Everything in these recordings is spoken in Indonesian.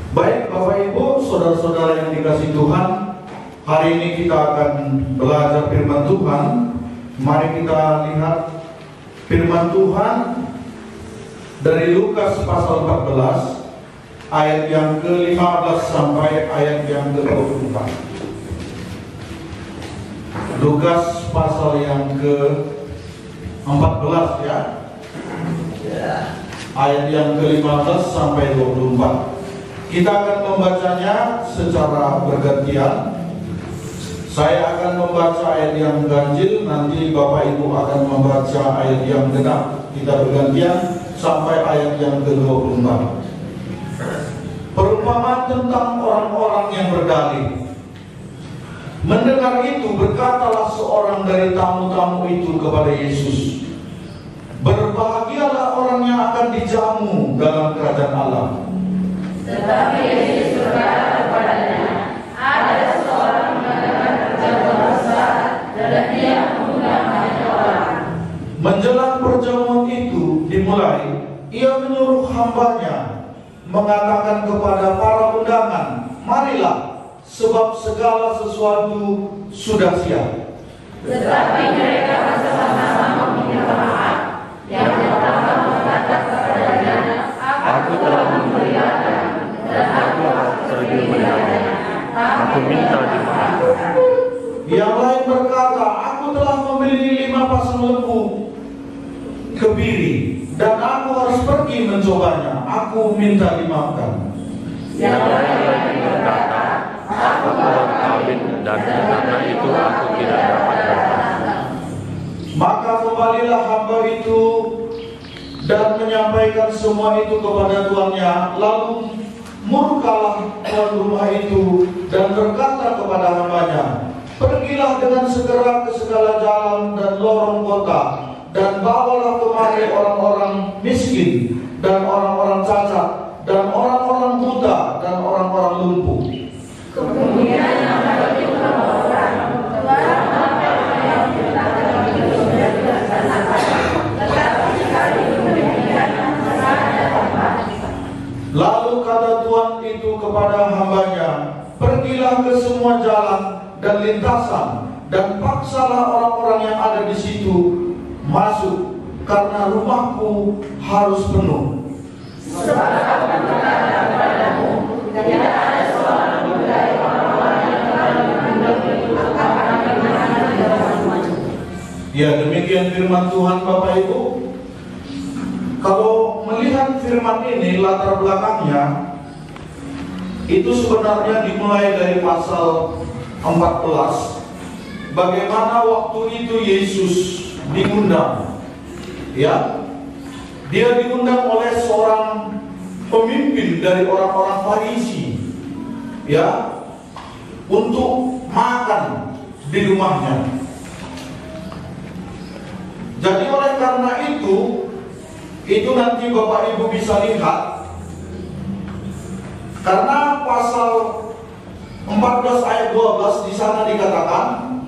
Baik Bapak Ibu, saudara-saudara yang dikasihi Tuhan, hari ini kita akan belajar firman Tuhan. Mari kita lihat firman Tuhan dari Lukas pasal 14 ayat yang ke-15 sampai ayat yang ke-24. Lukas pasal yang ke-14 ya. Ayat yang ke-15 sampai 24. Kita akan membacanya secara bergantian. Saya akan membaca ayat yang ganjil, nanti Bapak Ibu akan membaca ayat yang genap. Kita bergantian sampai ayat yang ke-24. Perumpamaan tentang orang-orang yang berdalih. Mendengar itu, berkatalah seorang dari tamu-tamu itu kepada Yesus, "Berbahagialah orang yang akan dijamu dalam kerajaan Allah." Tetapi Yesus berkata kepadanya, "Ada seorang mengadakan perjamuan besar dan dia mengundang banyak orang." Menjelang perjamuan itu dimulai, ia menyuruh hambanya mengatakan kepada para undangan, "Marilah, sebab segala sesuatu sudah siap." Tetapi mereka bersama-sama meminta maaf. Yang pertama berkata kepadanya, "Aku telah memberi ladang, dan aku harus pergi melihatnya. Aku minta dimaafkan." Yang lain berkata, "Aku telah membeli 5 pasang lembu kebiri, dan aku harus pergi mencobanya. Aku minta dimaafkan." Yang lain lagi berkata, "Aku telah kawin, dan karena itu aku tidak dapat datang." Maka kembalilah hamba itu dan menyampaikan semua itu kepada tuannya. Lalu murkalah tuan rumah itu dan berkata kepada hambanya, "Pergilah dengan segera ke segala jalan dan lorong kota, dan bawalah kemari orang-orang miskin dan orang-orang cacat dan orang-orang buta dan orang-orang lumpuh." Kemudian hamba itu membawa orang Lalu kata tuan itu kepada hambanya, "Pergilah ke semua jalan dan lintasan, dan paksalah orang-orang yang ada di situ masuk, karena rumahku harus penuh." Sebab aku berkata kepadamu, tidak ada seorang pun dari orang-orang yang telah mengundang itu akan berkenan di dalammu. Ya, demikian firman Tuhan Bapak Ibu. Kalau melihat firman ini, latar belakangnya itu sebenarnya dimulai dari pasal 14. Bagaimana waktu itu Yesus diundang, ya, dia diundang oleh seorang pemimpin dari orang-orang Farisi, ya, untuk makan di rumahnya. Jadi oleh karena itu nanti Bapak Ibu bisa lihat, karena pasal 14 ayat 12 di sana dikatakan,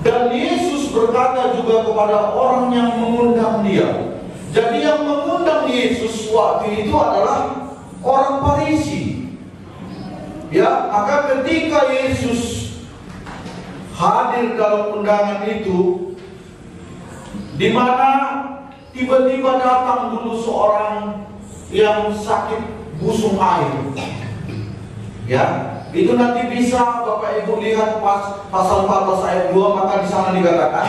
"Dan Yesus berkata juga kepada orang yang mengundang dia." Jadi yang mengundang Yesus waktu itu adalah orang Farisi. Ya, maka ketika Yesus hadir dalam undangan itu, di mana tiba-tiba datang dulu seorang yang sakit busung air. Ya, itu nanti bisa Bapak Ibu lihat pasal 14 ayat 2, maka di sana dikatakan,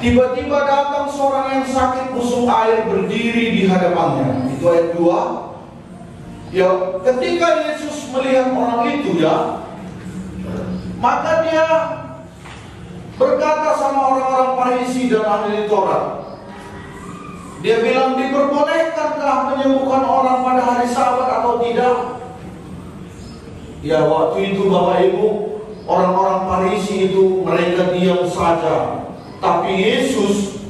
tiba-tiba datang seorang yang sakit busung air berdiri di hadapannya. Itu ayat 2. Ya, ketika Yesus melihat orang itu, ya, maka dia berkata sama orang-orang Farisi dan ahli Taurat. Dia bilang, "Diperbolehkankah menyembuhkan orang pada hari Sabat atau tidak?" Ya, waktu itu Bapak Ibu, orang-orang Farisi itu mereka diam saja. Tapi Yesus,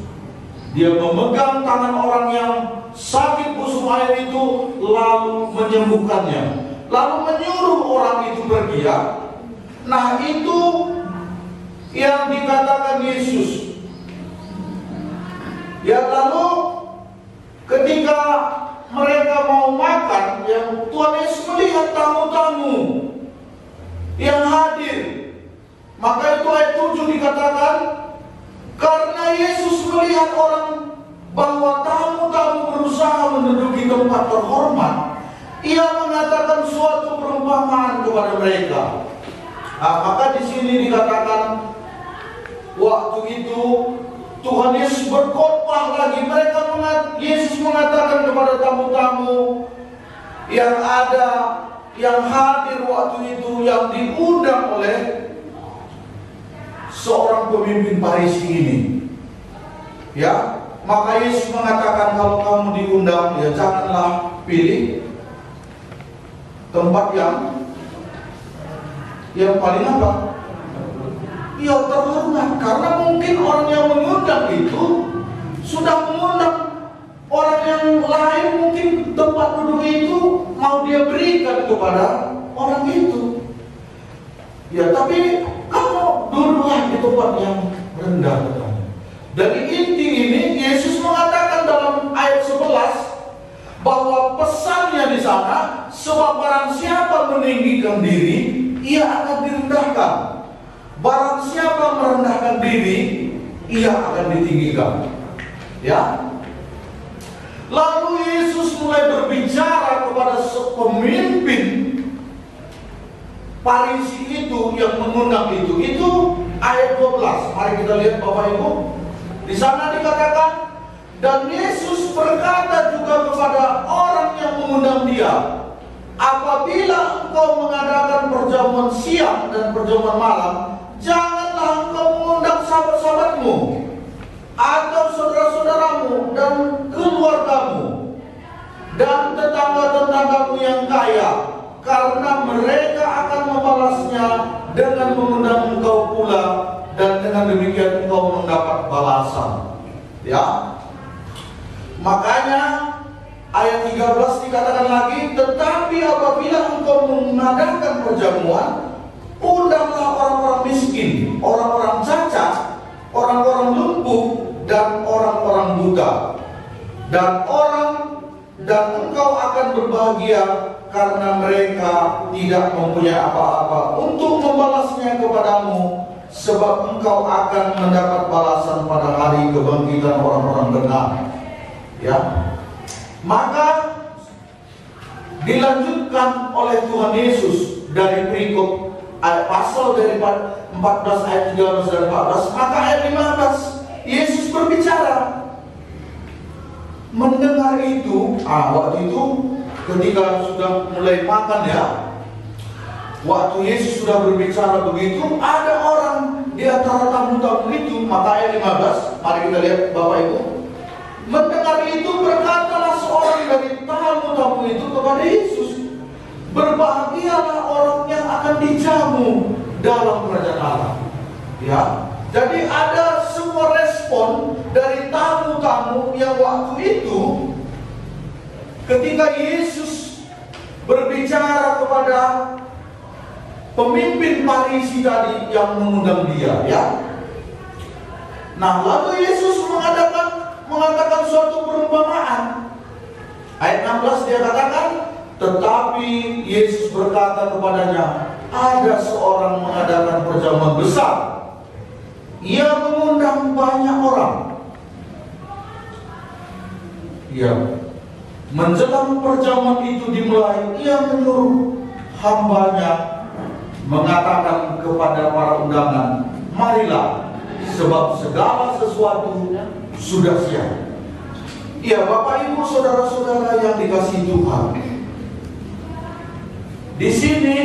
dia memegang tangan orang yang sakit busung air itu, lalu menyembuhkannya, lalu menyuruh orang itu bergiat. Nah, itu yang dikatakan Yesus. Ya, lalu ketika mereka mau makan, yang Tuhan tempat terhormat, ia mengatakan suatu perumpamaan kepada mereka. Maka di sini dikatakan waktu itu Tuhan Yesus berkhotbah lagi. Yesus mengatakan kepada tamu-tamu yang ada, yang hadir waktu itu, yang diundang oleh seorang pemimpin Farisi ini. Ya, maka Yesus mengatakan kalau kamu diundang, ya janganlah pilih tempat yang paling apa? Ya terhormat, karena mungkin orang yang mengundang itu sudah mengundang orang yang lain, mungkin tempat duduk itu mau dia berikan kepada orang itu. Ya tapi kamu duduklah di tempat yang rendah. Dari inti ini Yesus mengatakan dalam ayat 11 bahwa pesannya di sana, sebab barang siapa meninggikan diri, ia akan direndahkan. Barang siapa merendahkan diri, ia akan ditinggikan. Ya. Lalu Yesus mulai berbicara kepada pemimpin Farisi itu yang mengundang itu. Itu ayat 12. Mari kita lihat Bapak Ibu. Di sana dikatakan, dan Yesus berkata juga kepada orang yang mengundang dia, apabila engkau mengadakan perjamuan siang dan perjamuan malam, janganlah engkau mengundang sahabat-sahabatmu atau saudara-saudaramu dan keluargamu dan tetangga-tetanggamu yang kaya, karena mereka akan membalasnya dengan mengundang engkau pula, dan dengan demikian engkau mendapat balasan. Ya. Makanya ayat 13 dikatakan lagi, tetapi apabila engkau mengadakan perjamuan, undanglah orang-orang miskin, orang-orang cacat, orang-orang lumpuh, dan orang-orang buta. Dan engkau akan berbahagia, karena mereka tidak mempunyai apa-apa untuk membalasnya kepadamu, sebab engkau akan mendapat balasan pada hari kebangkitan orang-orang benar. Ya. Maka dilanjutkan oleh Tuhan Yesus dari perikop pasal dari 14 ayat 13 dan 14. Maka ayat 15 Yesus berbicara. Mendengar itu, waktu itu ketika sudah mulai makan, ya, waktu Yesus sudah berbicara begitu, ada orang di antara tamu-tamu itu. Maka ayat 15, mari kita lihat Bapak Ibu. Mendengar itu berkatalah seorang dari tamu-tamu itu kepada Yesus, berbahagialah orang yang akan dijamu dalam kerajaan Allah. Ya, jadi ada sebuah respon dari tamu-tamu yang waktu itu ketika Yesus berbicara kepada pemimpin Farisi tadi yang mengundang dia, ya. Nah, lalu Yesus mengatakan suatu perumpamaan. Ayat 16 dia katakan, tetapi Yesus berkata kepadanya, ada seorang mengadakan perjamuan besar. Ia mengundang banyak orang. Ya, menjelang perjamuan itu dimulai, ia menyuruh hambanya mengatakan kepada para undangan, marilah, sebab segala sesuatu sudah siap. Ya, Bapak Ibu saudara-saudara yang dikasihi Tuhan, di sini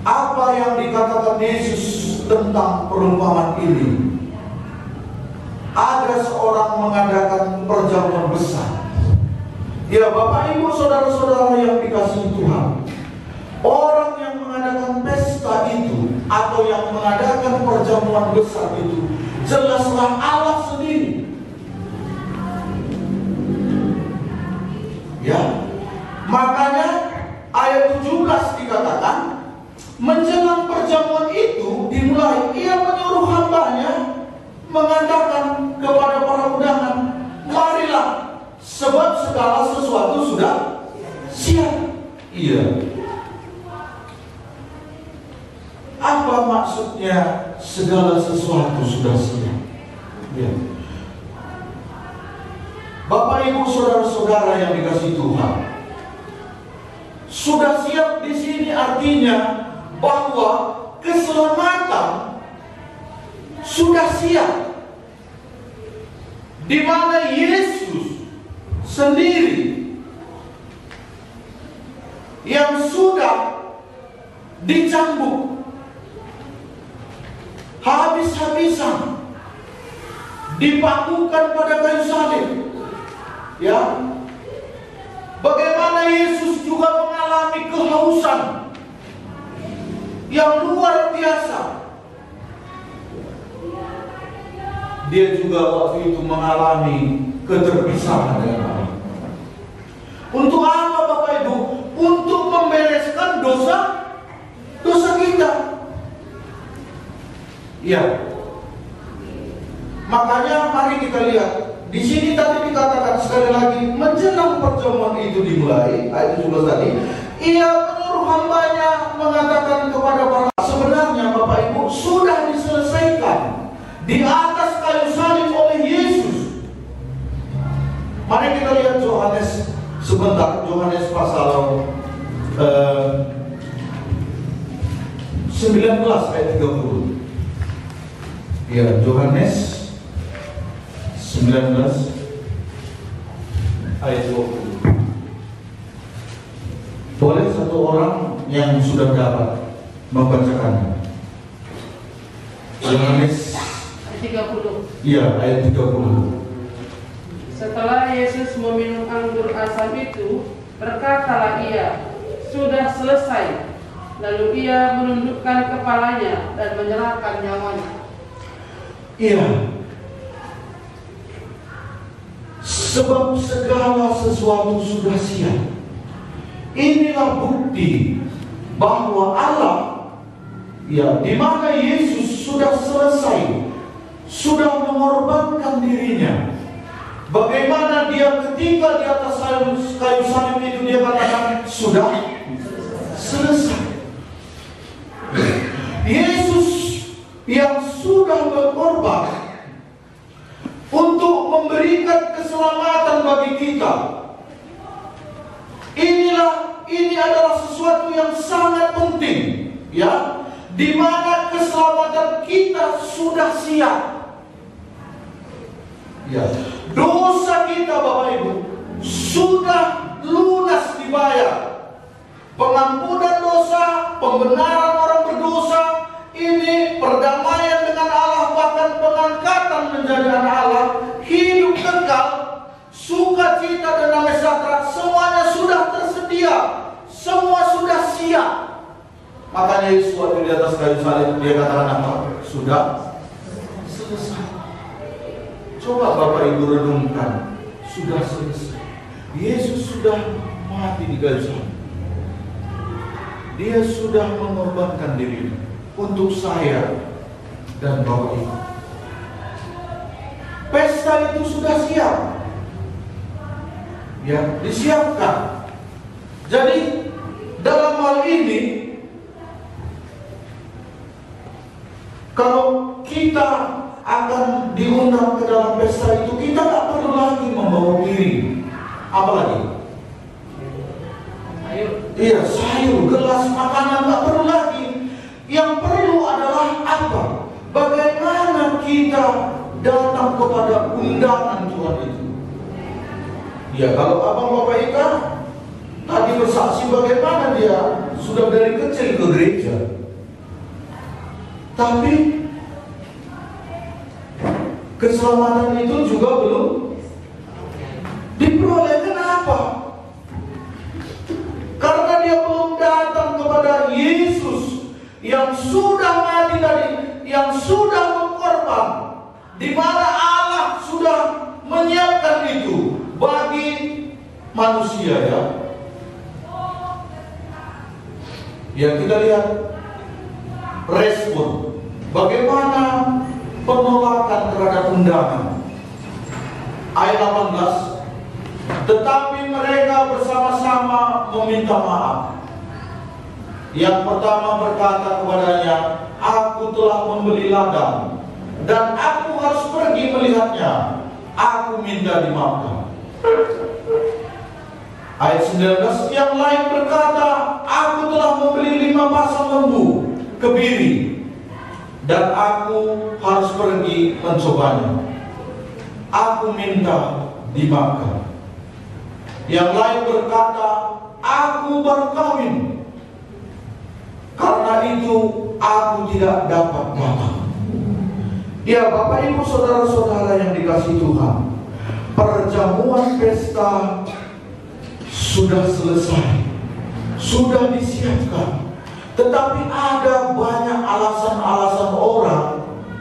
apa yang dikatakan Yesus tentang perumpamaan ini? Ada seorang mengadakan perjamuan besar. Ya, Bapak Ibu saudara-saudara yang dikasihi Tuhan, orang yang mengadakan pesta itu atau yang mengadakan perjamuan besar itu jelaslah Allah sendiri. Ya, makanya ayat 17 dikatakan, menjelang perjamuan itu dimulai, ia menyuruh hambanya mengatakan kepada para undangan, marilah, sebab segala sesuatu sudah siap. Iya. Apa maksudnya segala sesuatu sudah siap? Ya. Bapak Ibu saudara-saudara yang dikasihi Tuhan, sudah siap di sini artinya bahwa keselamatan sudah siap, di mana Yesus sendiri yang sudah dicambuk habis-habisan, dipakukan pada kayu salib. Ya, bagaimana Yesus juga mengalami kehausan yang luar biasa. Dia juga waktu itu mengalami keterpisahan dengan Allah. Untuk apa Bapak Ibu? Untuk membereskan dosa kita. Ya. Makanya mari kita lihat. Di sini tadi dikatakan sekali lagi, menjelang perjamuan itu dimulai, ayat 17 tadi, ia menyuruh hambanya mengatakan kepada para, sebenarnya Bapak Ibu sudah diselesaikan di atas kayu salib oleh Yesus. Mari kita lihat Yohanes sebentar, Yohanes pasal 19 ayat 30. Ya, Yohanes 19 ayat 20. Boleh satu orang yang sudah dapat membacakannya? Yohanes 30. Iya, ayat 30. Setelah Yesus meminum anggur asam itu, berkatalah ia, sudah selesai. Lalu ia menundukkan kepalanya dan menyerahkan nyawanya. Iya. Sebab segala sesuatu sudah siap. Inilah bukti bahwa Allah, ya, di mana Yesus sudah selesai, sudah mengorbankan dirinya. Bagaimana dia ketika di atas kayu salib itu dia katakan sudah selesai. Yesus yang sudah berkorban untuk memberikan keselamatan bagi kita. Ini adalah sesuatu yang sangat penting, ya, di mana keselamatan kita sudah siap. Ya, dosa kita Bapak Ibu sudah lunas dibayar. Pengampunan dosa, pembenaran orang berdosa, ini perdamaian dengan Allah, bahkan pengangkatan menjadi anak Allah, hidup kekal, sukacita dan damai sejahtera, semuanya sudah tersedia, semua sudah siap. Makanya Yesus waktu di atas kayu salib dia katakan apa? Sudah selesai. Coba Bapak Ibu renungkan, sudah selesai. Yesus sudah mati di kayu salib. Dia sudah mengorbankan dirinya untuk saya dan Bapak Ibu. Pesta itu sudah siap, ya, disiapkan. Jadi dalam hal ini, kalau kita akan diundang ke dalam pesta itu, kita tak perlu lagi membawa piring, apalagi iya, sayur, gelas, makanan, tak perlu lagi. Yang perlu adalah apa? Bagaimana kita datang kepada undangan Tuhan itu. Ya, kalau Abang Bapak Ika tadi bersaksi bagaimana dia sudah dari kecil ke gereja, tapi keselamatan itu juga belum diperoleh. Kenapa? Karena dia belum datang kepada Yesus yang sudah mati tadi, yang sudah berkorban, di mana Allah sudah menyiapkan itu bagi manusia, ya. Ya, kita lihat respon bagaimana penolakan terhadap undangan. Ayat 18. Tetapi mereka bersama-sama meminta maaf. Yang pertama berkata kepadanya, aku telah membeli ladang dan aku harus pergi melihatnya. Aku minta dimaafkan. Ayat 19, yang lain berkata, aku telah membeli 5 pasang lembu kebiri, dan aku harus pergi mencobanya. Aku minta dimakan. Yang lain berkata, aku baru kawin, karena itu aku tidak dapat datang. Ya Bapak Ibu Saudara-saudara yang dikasihi Tuhan, perjamuan pesta sudah selesai, sudah disiapkan, tetapi ada banyak alasan-alasan orang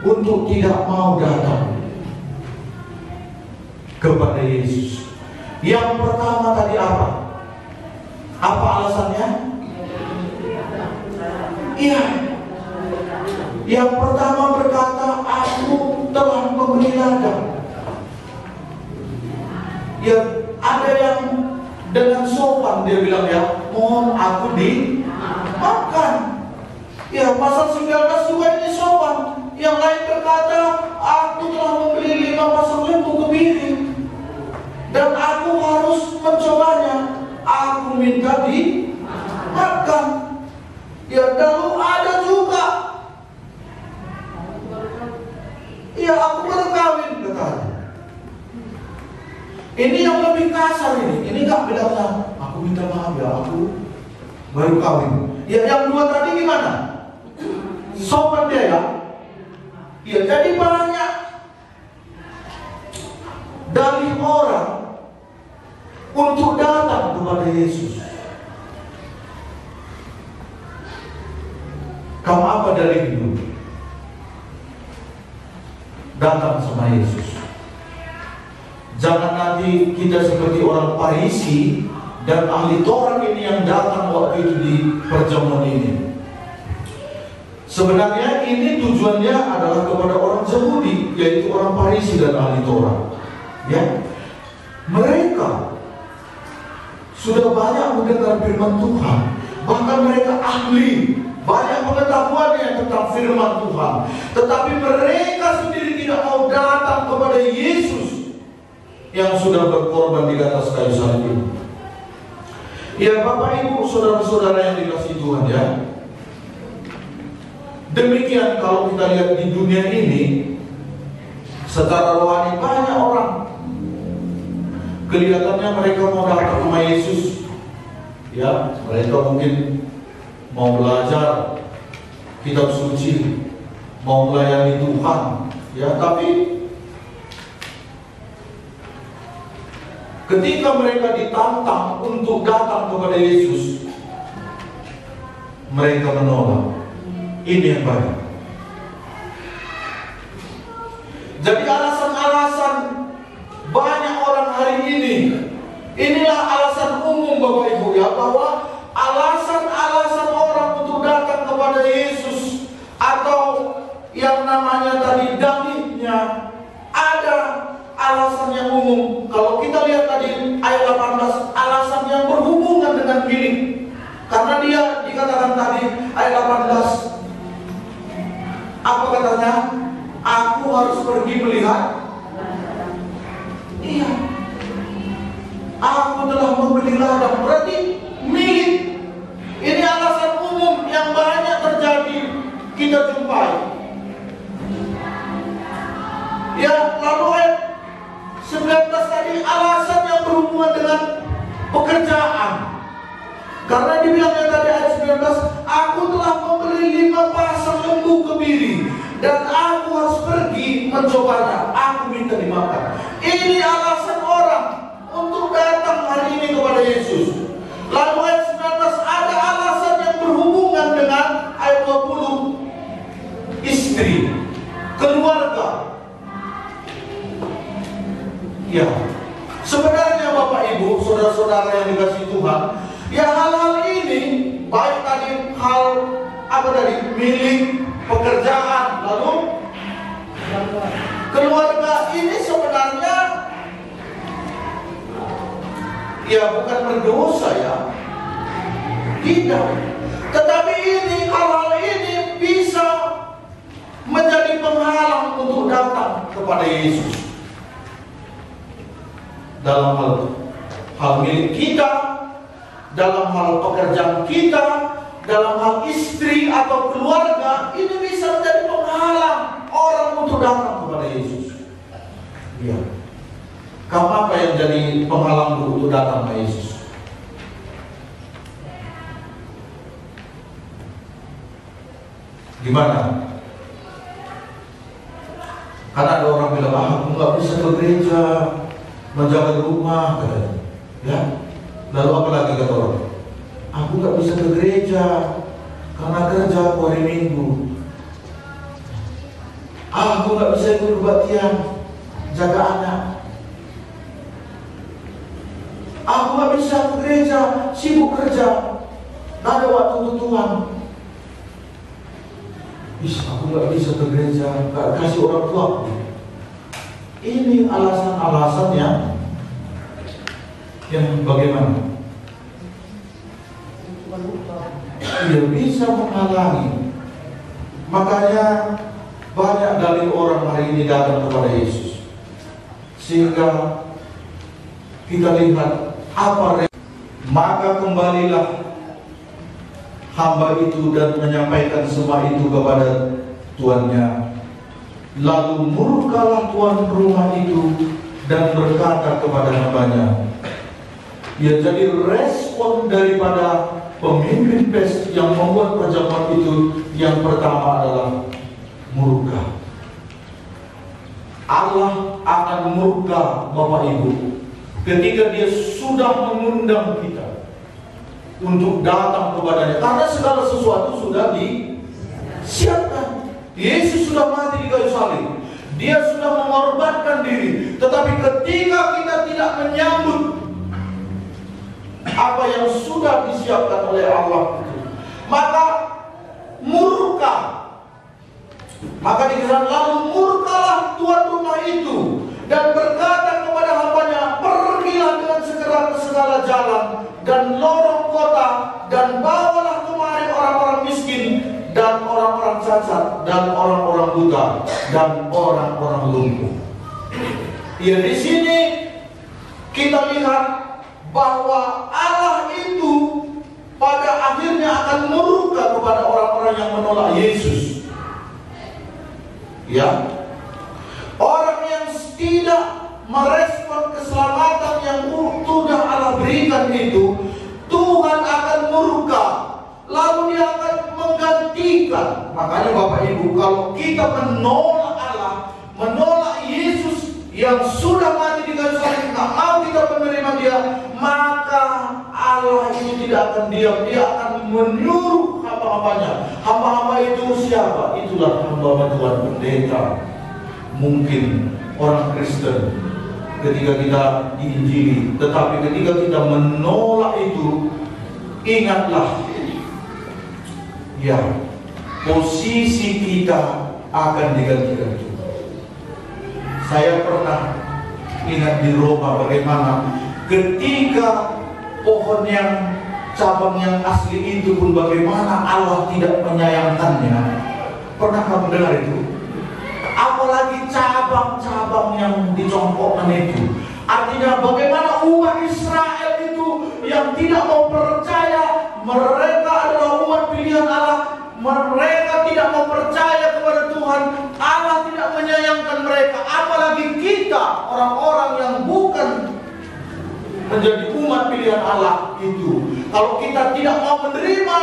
untuk tidak mau datang kepada Yesus. Yang pertama tadi apa? Apa alasannya? Iya. Yang pertama berkata, aku telah memberi ladang. Ya, ada yang dengan sopan dia bilang, ya mohon aku dimakan. Ya, pasal 19 juga ini sopan. Yang lain berkata, aku telah membeli 5 pasang lembu kebiri, dan aku harus mencobanya. Aku minta dimakan. Ya, lalu ada juga, ya aku baru kawin, katanya. Ini yang lebih kasar ini. Ini gak bilangnya, aku minta maaf ya, aku baru kawin. Ya, yang dua tadi gimana? Sopan dia ya. Ya, jadi banyak dari orang untuk datang kepada Yesus. Kamu apa dari hidup? Datang sama Yesus. Jangan nanti kita seperti orang Farisi dan ahli Taurat ini yang datang waktu itu di perjamuan ini. Sebenarnya ini tujuannya adalah kepada orang Yahudi, yaitu orang Farisi dan ahli Taurat. Ya, mereka sudah banyak mendengar firman Tuhan, bahkan mereka ahli, banyak pengetahuannya tentang firman Tuhan. Tetapi mereka sendiri tidak mau datang kepada Yesus yang sudah berkorban di atas kayu salib. Ya Bapak Ibu Saudara-saudara yang dikasihi Tuhan ya, demikian kalau kita lihat di dunia ini, secara rohani banyak orang kelihatannya mereka mau datang sama Yesus. Ya, mereka mungkin mau belajar kitab suci, mau melayani Tuhan. Ya, tapi ketika mereka ditantang untuk datang kepada Yesus, mereka menolak. Ini yang banyak. Jadi alasan-alasan banyak orang hari ini, inilah alasan umum Bapak Ibu ya, bahwa alasan-alasan orang untuk datang kepada Yesus atau yang namanya tadi dalihnya, ada alasan yang umum. Kalau kita lihat tadi ayat 18, alasan yang berhubungan dengan milik. Karena dia dikatakan tadi ayat 18, apa katanya? Aku harus pergi melihat. Iya, aku telah membeli ladang, berarti milik. Ini alasan umum yang banyak terjadi kita jumpai. Ya, lalu ayat 19 tadi alasan yang berhubungan dengan pekerjaan. Karena dibilangnya tadi ayat 19, aku telah membeli 5 pasang lembu kebiri, dan aku harus pergi mencobanya. Aku minta dimakan. Ini alasan orang untuk datang hari ini kepada Yesus. Lalu ayat 19 ada alasan yang berhubungan dengan ayat 20, istri, keluarga. Ya, sebenarnya Bapak Ibu, saudara-saudara yang dikasihi Tuhan, ya hal-hal ini, baik tadi hal apa tadi, milik, pekerjaan, lalu keluarga, ini sebenarnya ya bukan berdosa ya, tidak. Tetapi ini, hal-hal ini bisa menjadi penghalang untuk datang kepada Yesus. dalam hal milik kita, dalam hal pekerjaan kita, dalam hal istri atau keluarga, ini bisa menjadi penghalang orang untuk datang kepada Yesus. Ya. Kamu apa yang jadi penghalang untuk datang ke Yesus? Gimana? Karena ada orang bilang, aku nggak bisa ke gereja, menjaga rumah, katanya. Ya. Lalu apa lagi kata orang? Aku nggak bisa ke gereja karena kerja aku hari Minggu. Aku nggak bisa ikut kebaktian, jaga anak. Aku nggak bisa ke gereja, sibuk kerja, nggak ada waktu untuk Tuhan. Aku nggak bisa ke gereja, nggak kasih orang tua. Ini alasan-alasan yang bagaimana? Dia bisa menghalangi. Makanya banyak dari orang hari ini datang kepada Yesus, sehingga kita lihat apa. Maka kembalilah hamba itu dan menyampaikan semua itu kepada tuannya. Lalu murkalah tuan rumah itu dan berkata kepada hambanya. Ya, jadi respon daripada pemimpin pes yang membuat perjamuan itu yang pertama adalah murka. Allah akan murka Bapak Ibu ketika Dia sudah mengundang kita untuk datang kepadanya, karena segala sesuatu sudah disiapkan. Yesus sudah mati di kayu salib, Dia sudah mengorbankan diri. Tetapi ketika kita tidak menyambut apa yang sudah disiapkan oleh Allah itu, maka murka. Maka dikatakan, lalu murkalah tuan rumah itu dan berkata kepada hambanya, pergilah dengan segera ke segala jalan dan lorong kota dan bawalah kemari orang-orang miskin dan orang-orang cacat dan orang-orang buta dan orang-orang lumpuh. Ya, di sini kita lihat bahwa Allah itu pada akhirnya akan murka kepada orang-orang yang menolak Yesus. Ya, orang yang tidak merespon keselamatan yang sudah Allah berikan itu, Tuhan akan murka. Lalu Dia akan menggantikan. Makanya Bapak Ibu, kalau kita menolak Allah, menolak Yesus yang sudah mati di kayu salib, nggak mau kita menerima Dia, maka Allah itu tidak akan diam. Dia akan menyuruh hamba-hambanya. Hamba-hamba itu siapa? Itulah hamba Tuhan pendeta, mungkin orang Kristen ketika kita diinjili. Tetapi ketika kita menolak itu, ingatlah, ya, posisi kita akan digantikan. Saya pernah ingat di Roma bagaimana ketika pohon yang cabang yang asli itu pun bagaimana Allah tidak menyayangkannya. Pernah kamu dengar itu? Apalagi cabang-cabang yang dicongkokkan itu. Artinya bagaimana umat Israel itu yang tidak mau percaya mereka adalah umat pilihan Allah, mereka tidak mau percaya kepada Tuhan, Allah tidak menyayangkan mereka. Apalagi kita, orang-orang yang bukan menjadi umat pilihan Allah itu, kalau kita tidak mau menerima,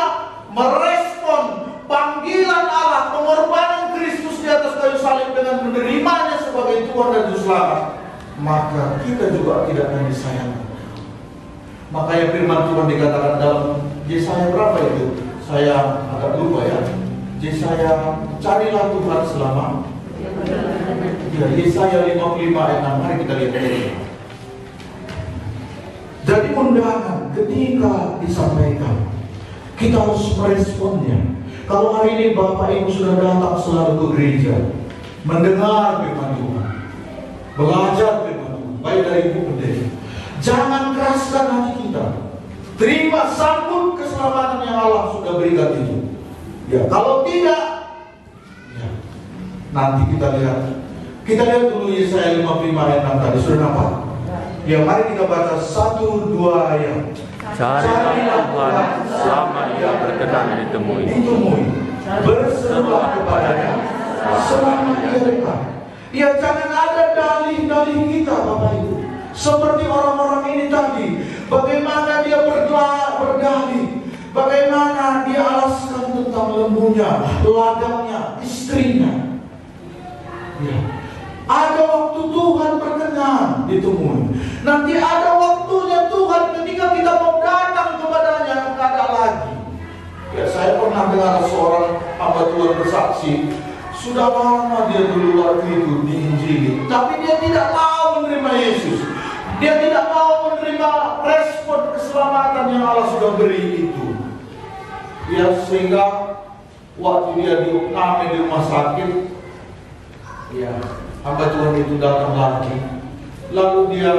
merespon panggilan Allah, pengorbanan Kristus di atas kayu salib dengan menerimanya sebagai Tuhan dan Juru Selamat, maka kita juga tidak akan disayangkan. Makanya firman Tuhan dikatakan dalam Yesaya berapa itu? Saya agak lupa ya. Yesaya, carilah Tuhan selama, ya, Yesaya 55 ayat 6. Mari kita lihat ini. Jadi undangan ketika disampaikan, kita harus meresponnya. Kalau hari ini Bapak Ibu sudah datang selalu ke gereja, mendengar firman Tuhan, belajar firman Tuhan, baik dari ibu pendeta, jangan keraskan hati kita. Terima, sambut keselamatan yang Allah sudah berikan itu. Ya, kalau tidak, ya, nanti kita lihat dulu Yesaya 55 ayat 6 tadi. Sudah nampak? Ya, mari kita baca 1-2 ayat. Carilah Tuhan selama ia berkenan ditemui. Berserulah kepadanya selama ia dekat. Ya, jangan ada dalih-dalih kita, Bapak Ibu. Seperti orang-orang ini tadi, bagaimana dia berdalih, bagaimana dia alaskan tentang lembunya, ladangnya, istrinya. Ya. Ada waktu Tuhan berkenan ditemui. Nanti ada waktunya Tuhan ketika kita mau datang kepadanya, nggak ada lagi. Ya, saya pernah dengar seorang hamba Tuhan bersaksi, sudah lama dia dulu waktu itu diinjili, tapi dia tidak mau menerima Yesus. Dia tidak mau menerima respon keselamatan yang Allah sudah beri itu. Ya, sehingga waktu dia diopname di rumah sakit, ya, hamba Tuhan itu datang lagi. Lalu dia,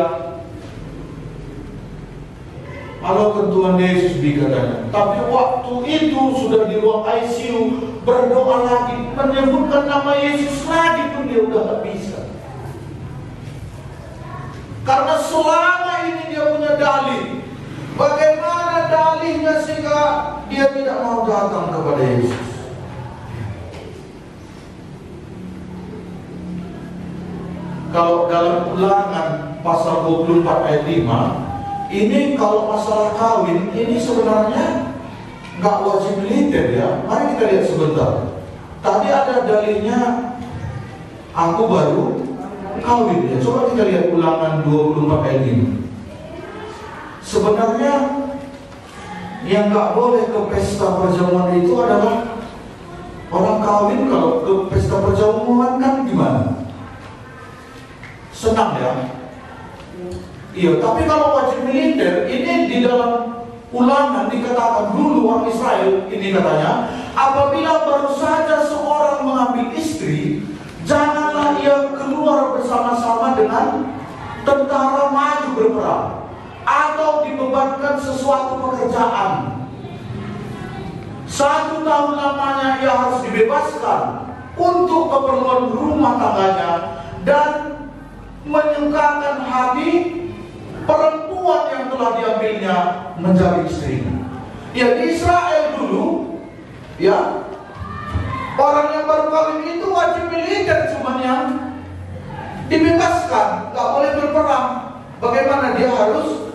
halo Tuhan Yesus, katanya. Tapi waktu itu sudah di ruang ICU, berdoa lagi, menyebutkan nama Yesus lagi pun dia udah gak bisa. Karena selama ini dia punya dalih. Bagaimana dalihnya sehingga dia tidak mau datang kepada Yesus? Kalau dalam Ulangan pasal 24 ayat 5, ini kalau masalah kawin, ini sebenarnya nggak wajib militer ya. Mari kita lihat sebentar. Tadi ada dalilnya, aku baru kawin ya. Coba kita lihat Ulangan 24 ayat 5. Sebenarnya yang nggak boleh ke pesta perjamuan itu adalah orang kawin. Kalau ke pesta perjamuan kan gimana? Senang ya. Iya, tapi kalau wajib militer ini di dalam Ulangan dikatakan dulu orang Israel ini katanya, apabila baru saja seorang mengambil istri, janganlah ia keluar bersama-sama dengan tentara maju berperang atau dibebankan sesuatu pekerjaan. 1 tahun lamanya ia harus dibebaskan untuk keperluan rumah tangganya dan menyukakan hati perempuan yang telah diambilnya menjadi istrinya. Ya, di Israel dulu, ya, orang yang baru kawin itu wajib militer, cuman yang dibebaskan, nggak boleh berperang. Bagaimana dia harus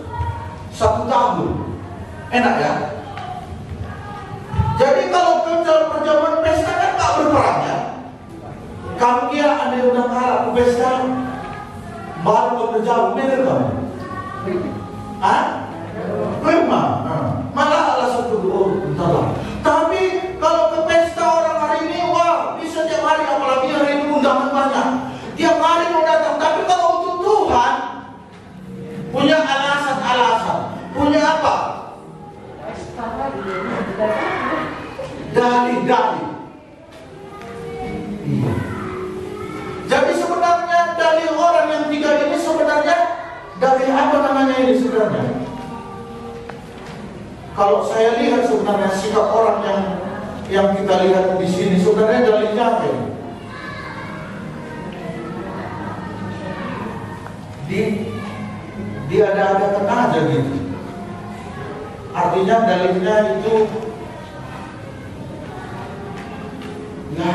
1 tahun? Enak ya? Jadi kalau ke perjamuan pesta kan nggak berperang ya? Kamu kira ada yang udah kalah ke pesta baru berjalan, bener kamu? Memang, malah alasan itu, oh entahlah. Tapi kalau ke pesta orang hari ini, wah bisa tiap hari, apalagi hari ini undangan banyak, tiap hari mau datang. Tapi kalau untuk Tuhan punya alasan-alasan, punya apa? Dalih-dalih. Iya. Jadi sebenarnya dalih orang yang 3 ini sebenarnya dalih apa namanya ini sebenarnya? Kalau saya lihat sebenarnya sikap orang yang kita lihat di sini sebenarnya dalihnya apa ya? Diada-adakan aja gitu. Artinya dalihnya itu ya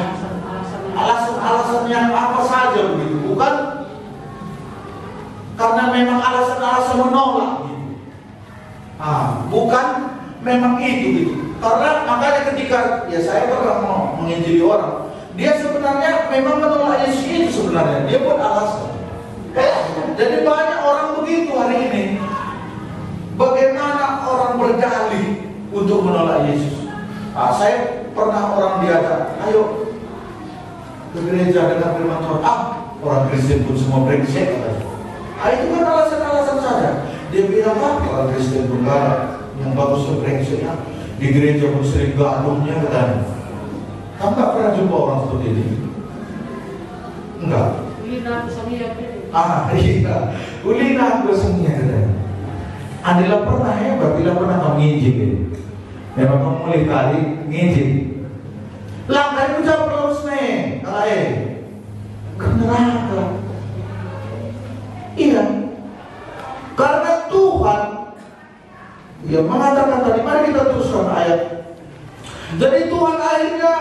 alasan-alasan yang apa saja begitu, bukan karena memang alasan-alasan menolak gitu. Bukan memang itu gitu. Karena makanya ketika ya saya pernah mau menginjili orang, dia sebenarnya memang menolak Yesus itu sebenarnya, dia buat alasan. Jadi banyak orang begitu hari ini. Bagaimana orang berdalih untuk menolak Yesus? Saya pernah orang diajak, ayo ke gereja dengan firman Tuhan. Orang Kristen pun semua brengsek. Itu kan alasan-alasan saja. Dia bilang orang Kristen pun galak, yang bagusnya brengsek. Di gereja pun sering gaduhnya katanya. Kamu nggak pernah jumpa orang seperti ini? Enggak. Iya. Ulina aku semuanya katanya. Adalah pernah hebat, bila pernah kamu nginjil. Memang kamu mulai kali nginjil. Langkah itu jauh terus nih, ke neraka. Iya. Ia mengatakan tadi, mari kita teruskan ayat. Jadi Tuhan akhirnya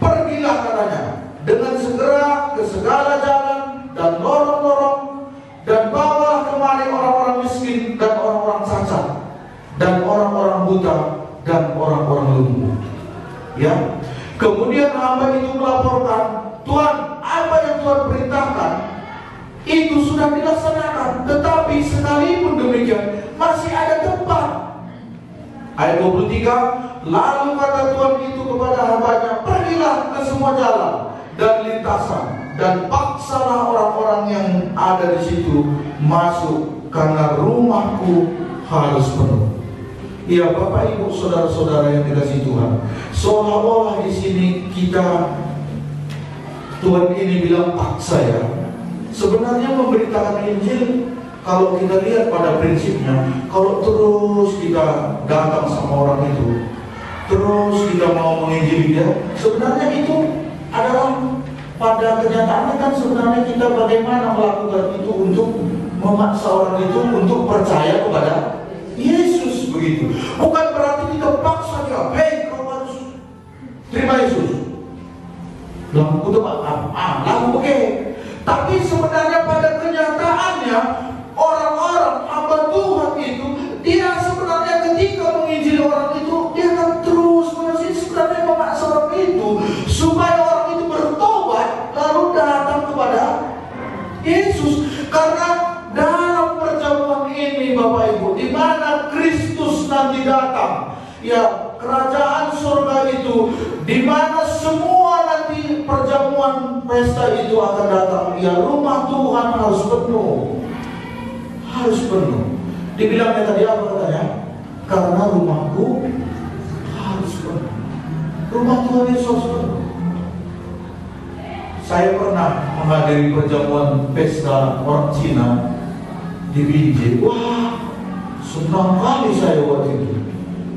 pergilah katanya dengan segera ke segala jalan dan lorong-lorong, dan bawalah kemari orang-orang miskin dan orang-orang cacat dan orang-orang buta dan orang-orang lumpuh. Ya. Kemudian hamba itu melaporkan, Tuhan, apa yang Tuhan perintahkan itu sudah dilaksanakan, tetapi sekalipun demikian masih ada tempat. Ayat 23, lalu kata Tuhan itu kepada hambanya, pergilah ke semua jalan dan lintasan, dan paksalah orang-orang yang ada di situ masuk, karena rumahku harus penuh. Ya Bapak Ibu saudara-saudara yang dikasihi Tuhan, seolah-olah di sini Tuhan ini bilang paksa ya. Sebenarnya memberitakan Injil, kalau kita lihat pada prinsipnya, kalau terus kita datang sama orang itu, terus kita mau menginjili dia, sebenarnya itu adalah, pada kenyataannya kan sebenarnya kita bagaimana melakukan itu untuk memaksa orang itu untuk percaya kepada Yesus, begitu. Bukan berarti kita paksa dia, hei kau harus terima Yesus, lalu oke. Tapi sebenarnya pada kenyataannya orang-orang hamba Tuhan itu, dia sebenarnya ketika menginjili orang itu, dia akan terus menerus sebenarnya memaksa orang itu supaya orang itu bertobat lalu datang kepada Yesus. Karena dalam perjamuan ini Bapak Ibu, di mana Kristus nanti datang, ya kerajaan surga itu, di mana semua nanti perjamuan pesta itu akan datang, ya rumah Tuhan harus penuh. Harus penuh. Dibilangnya tadi apa katanya? Karena rumahku harus penuh. Rumah Tuhan Yesus harus penuh. Saya pernah menghadiri perjamuan pesta orang Cina di Binjai. Wah, senang kali saya waktu itu.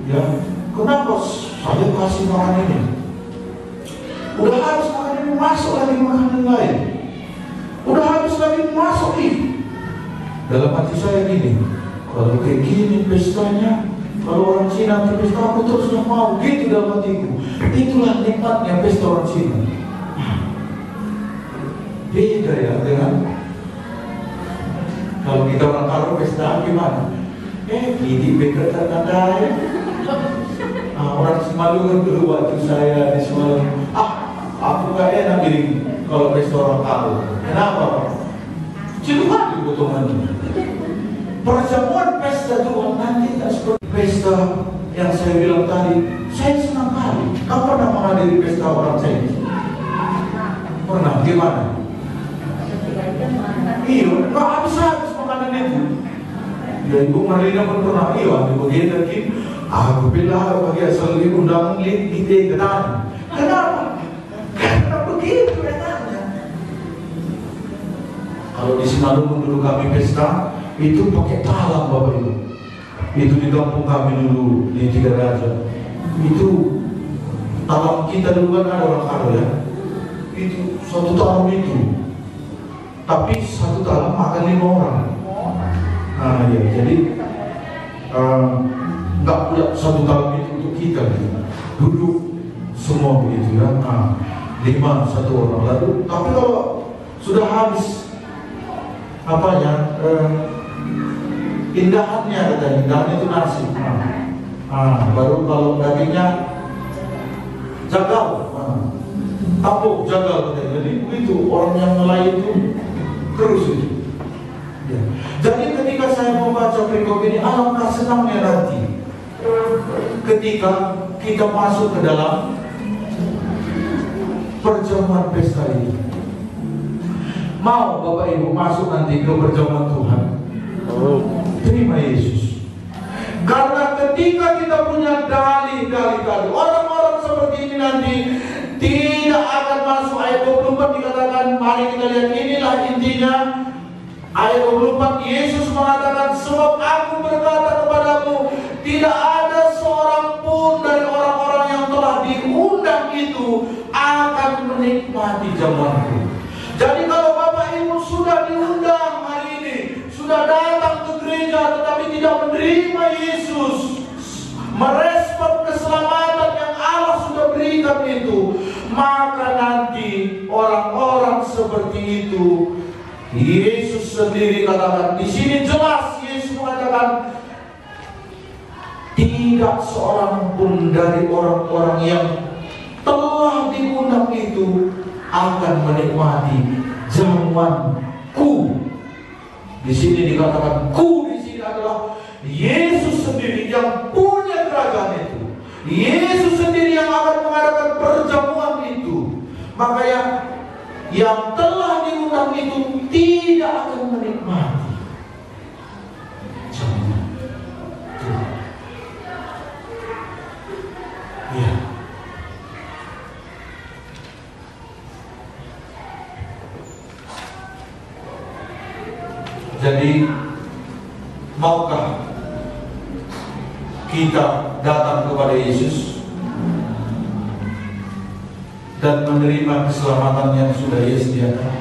Ya, kenapa saya kasih makan ini? Udah habis makan ini, masuk lagi makanan lain. Udah habis lagi masuk ini. Dalam hati saya gini, kalau kayak gini pestanya, kalau orang Cina nanti pesta aku terusnya mau, gitu dalam hatiku. Itulah nikmatnya pesta orang Cina. Beda ya dengan kalau kita orang Karo pesta gimana? Ini beda tanda ya. Orang Simalungun dulu waktu saya di Simalungun, aku gak enak gini kalau pesta orang Karo. Kenapa? Ciluman di potongannya. Perjamuan pesta Tuhan nanti tak seperti pesta yang saya bilang tadi. Saya senang kali. Kamu pernah menghadiri pesta orang saya? Pernah? Gimana? Iya, nggak habis-habis makanan itu. Ya Ibu Marlina pun pernah, iya, begitu lagi. Aku bilang bagi asal undang kita kenal. Kenapa? Karena begitu katanya. Kalau di Simalungun dulu kami pesta, itu pakai talam Bapak Ibu. Itu di kampung kami dulu di Tiga Raja. Itu talam kita dulu kan ada orang Karo ya. Itu satu talam itu. Tapi satu talam makan 5 orang. Nah ya, jadi nggak pula satu talam itu untuk kita gitu. Duduk semua begitu ya. Nah, 5 satu orang. Lalu tapi kalau sudah habis apanya, indahannya katanya, indahan itu nasi. Baru kalau dagingnya jagal, tapuk jagal katanya. Jadi begitu orang yang nelayan itu terus itu. Ya. Jadi ketika saya membaca perikop ini, alangkah senangnya nanti ketika kita masuk ke dalam perjamuan pesta ini. Mau Bapak Ibu masuk nanti ke perjamuan Tuhan? Terima Yesus. Karena ketika kita punya dalih-dalih tadi, orang-orang seperti ini nanti tidak akan masuk. Ayat 24 dikatakan, mari kita lihat, inilah intinya. Ayat 24, Yesus mengatakan, sebab aku berkata kepadamu, tidak ada seorang pun dari orang-orang yang telah diundang itu akan menikmati jamuanku. Jadi kalau Bapak Ibu sudah diundang hari ini, sudah datang ke gereja gereja tetapi tidak menerima Yesus, merespon keselamatan yang Allah sudah berikan itu, maka nanti orang-orang seperti itu, Yesus sendiri katakan di sini jelas, Yesus mengatakan tidak seorang pun dari orang-orang yang telah diundang itu akan menikmati jamuanku. Di sini dikatakan ku, di sini adalah Yesus sendiri yang punya kerajaan itu. Yesus sendiri yang akan mengadakan perjamuan itu. Makanya yang telah diundang itu tidak akan menikmati jamuan Tuhan. Ya. Jadi, maukah kita datang kepada Yesus dan menerima keselamatan yang sudah Yesus sediakan?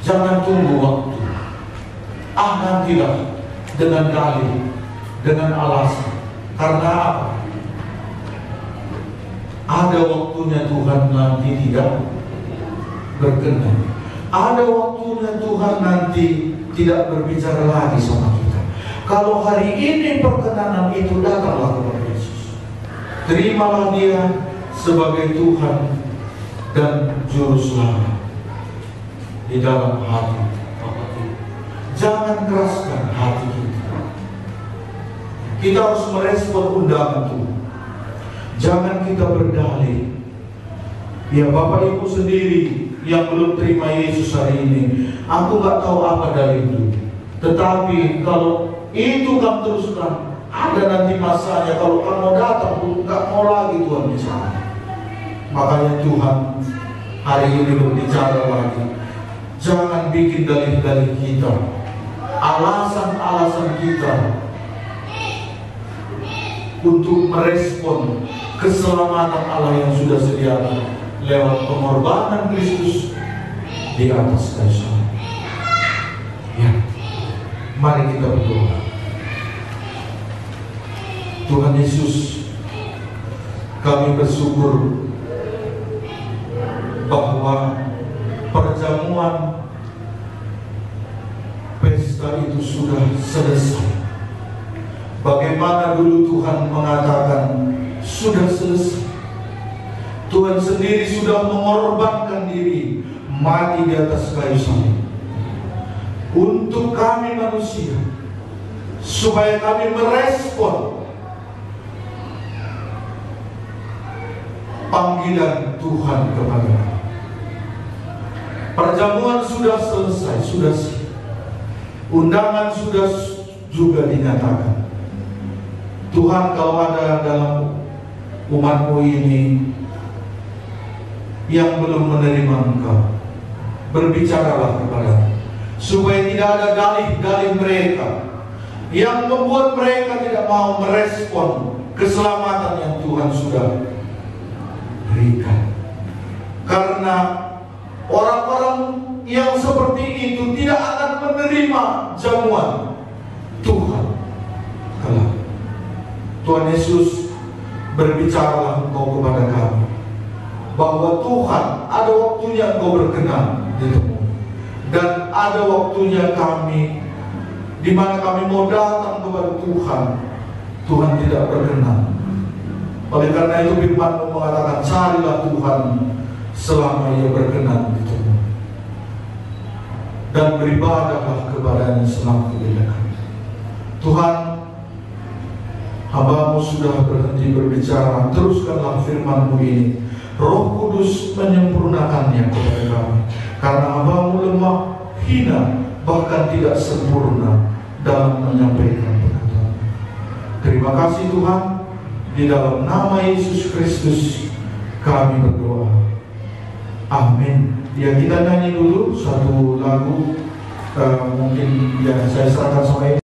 Jangan tunggu waktu. Nantilah dengan dalih, dengan alasan. Karena apa? Ada waktunya Tuhan nanti tidak berkenan. Ada waktunya Tuhan nanti tidak berbicara lagi sama kita. Kalau hari ini perkenanan itu, datanglah kepada Yesus. Terimalah Dia sebagai Tuhan dan Juru Selamat di dalam hati Bapak Ibu. Jangan keraskan hati kita. Kita harus merespon undangan Tuhan. Jangan kita berdalih. Ya, Bapak Ibu sendiri yang belum terima Yesus hari ini, aku nggak tahu apa dalilnya. Tetapi kalau itu kamu teruskan, ada nanti masanya kalau kamu datang nggak mau lagi Tuhan bicara. Makanya Tuhan hari ini berbicara lagi. Jangan bikin dalih-dalih kita, alasan-alasan kita untuk merespon keselamatan Allah yang sudah sediakan lewat pengorbanan Kristus di atas kayu salib. Ya, mari kita berdoa. Tuhan Yesus, kami bersyukur bahwa perjamuan pesta itu sudah selesai. Bagaimana dulu Tuhan mengatakan sudah selesai. Tuhan sendiri sudah mengorbankan diri, mati di atas kayu salib untuk kami manusia, supaya kami merespon panggilan Tuhan kepada kami. Perjamuan sudah selesai, sudah siap. Undangan sudah juga dinyatakan. Tuhan, kalau ada dalam umat-Mu ini yang belum menerima Engkau, berbicaralah kepada, supaya tidak ada dalih-dalih mereka yang membuat mereka tidak mau merespon keselamatan yang Tuhan sudah berikan. Karena orang-orang yang seperti itu tidak akan menerima jamuan Tuhan kelak. Tuhan Yesus, berbicaralah Engkau kepada kami bahwa Tuhan ada waktunya Engkau berkenan di tempat, dan ada waktunya kami di mana kami mau datang kepada Tuhan, Tuhan tidak berkenan. Oleh karena itu firman-Mu mengatakan, carilah Tuhan selama Ia berkenan di tempat, dan beribadahlah kepada-Nya selama kehidupan. Tuhan, hamba-Mu sudah berhenti berbicara, teruskanlah firman-Mu ini. Roh Kudus menyempurnakannya kepada kami, karena hamba-Mu lemah, hina, bahkan tidak sempurna dalam menyampaikan perkataan. Terima kasih Tuhan, di dalam nama Yesus Kristus kami berdoa. Amin. Ya, kita nyanyi dulu satu lagu, mungkin ya saya serahkan sama